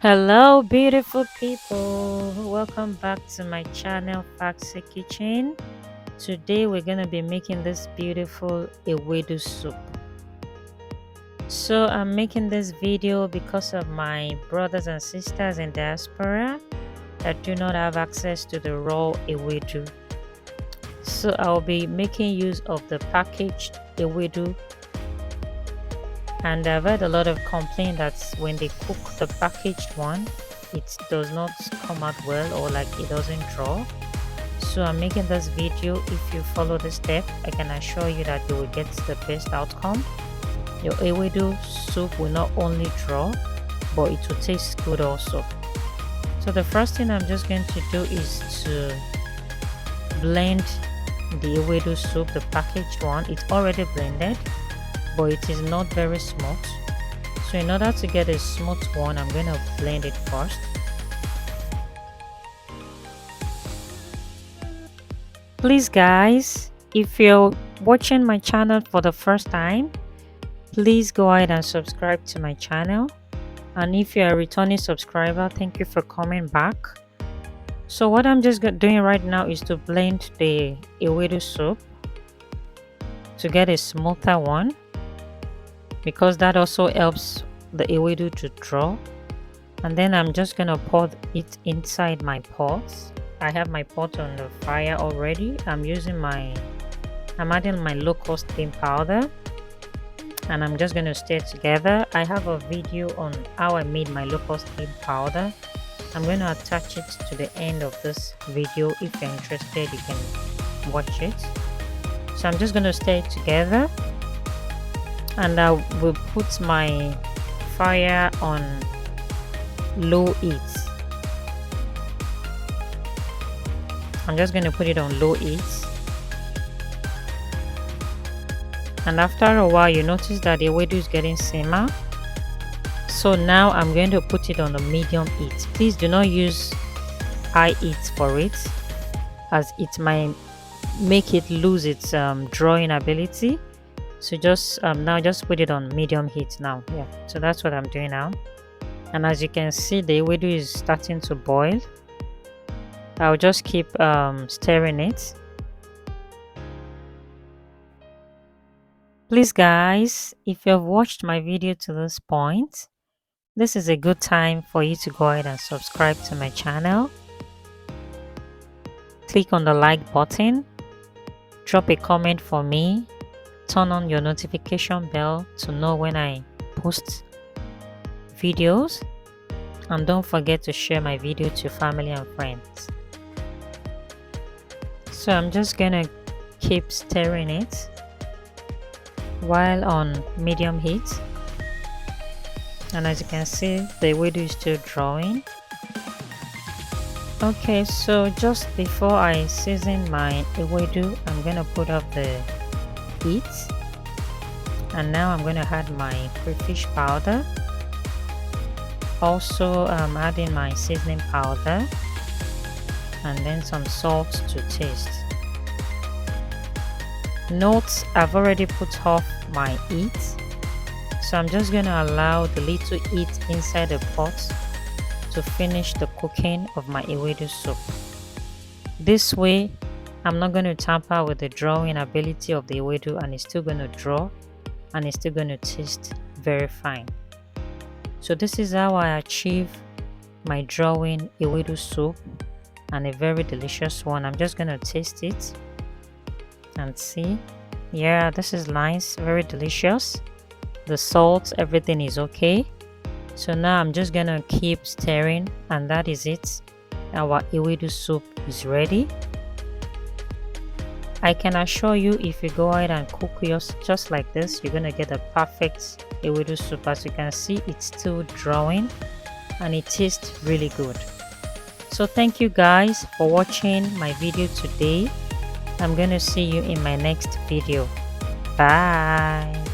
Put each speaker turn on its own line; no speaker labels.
Hello, beautiful people. Welcome back to my channel, Foxy Kitchen. Today, we're going to be making this beautiful Ewedu soup. So, I'm making this video because of my brothers and sisters in diaspora that do not have access to the raw Ewedu. So, I'll be making use of the packaged Ewedu. And I've heard a lot of complaint that when they cook the packaged one, it does not come out well, or like it doesn't draw. So I'm making this video. If you follow the step, I can assure you that you will get the best outcome. Your Ewedu soup will not only draw, but it will taste good also. So the first thing I'm just going to do is to blend the Ewedu soup, the packaged one. It's already blended, but it is not very smooth. So in order to get a smooth one, I'm going to blend it first. Please guys, if you're watching my channel for the first time, please go ahead and subscribe to my channel. And if you're a returning subscriber, thank you for coming back. So what I'm just doing right now is to blend the Ewedu soup to get a smoother one, because that also helps the Ewedu to draw. And then I'm just gonna pour it inside my pot. I have my pot on the fire already. I'm adding my low-cost bean powder, and I'm just gonna stir together. I have a video on how I made my low-cost bean powder. I'm gonna attach it to the end of this video. If you're interested, you can watch it. So I'm just gonna stir it together, and I will put my fire on low heat. I'm just going to put it on low heat, and after a while you notice that the Ewedu is getting simmer. So now I'm going to put it on a medium heat. Please do not use high heat for it, as it might make it lose its drawing ability. So just now just put it on medium heat now. Yeah, so that's what I'm doing now. And as you can see, the Ewedu is starting to boil. I'll just keep stirring it. Please guys, if you've watched my video to this point, this is a good time for you to go ahead and subscribe to my channel. Click on the like button, drop a comment for me, turn on your notification bell to know when I post videos, and don't forget to share my video to family and friends. So I'm just gonna keep stirring it while on medium heat, and as you can see, the Ewedu is still drawing. Okay, so just before I season my Ewedu, I'm gonna put up the heat, and now I'm gonna add my crayfish powder. Also adding my seasoning powder, and then some salt to taste. Note, I've already put off my heat, so I'm just going to allow the little heat inside the pot to finish the cooking of my Ewedu soup. This way, I'm not going to tamper with the drawing ability of the Ewedu, and it's still going to draw, and it's still going to taste very fine. So this is how I achieve my drawing Ewedu soup, and a very delicious one. I'm just gonna taste it and see. Yeah, this is nice, very delicious. The salt, everything is okay. So now I'm just gonna keep stirring, and that is it. Our Ewedu soup is ready. I can assure you, if you go ahead and cook yours just like this, you're gonna get a perfect Ewedu soup. As you can see, it's still drawing, and it tastes really good. So thank you guys for watching my video today. I'm gonna see you in my next video. Bye.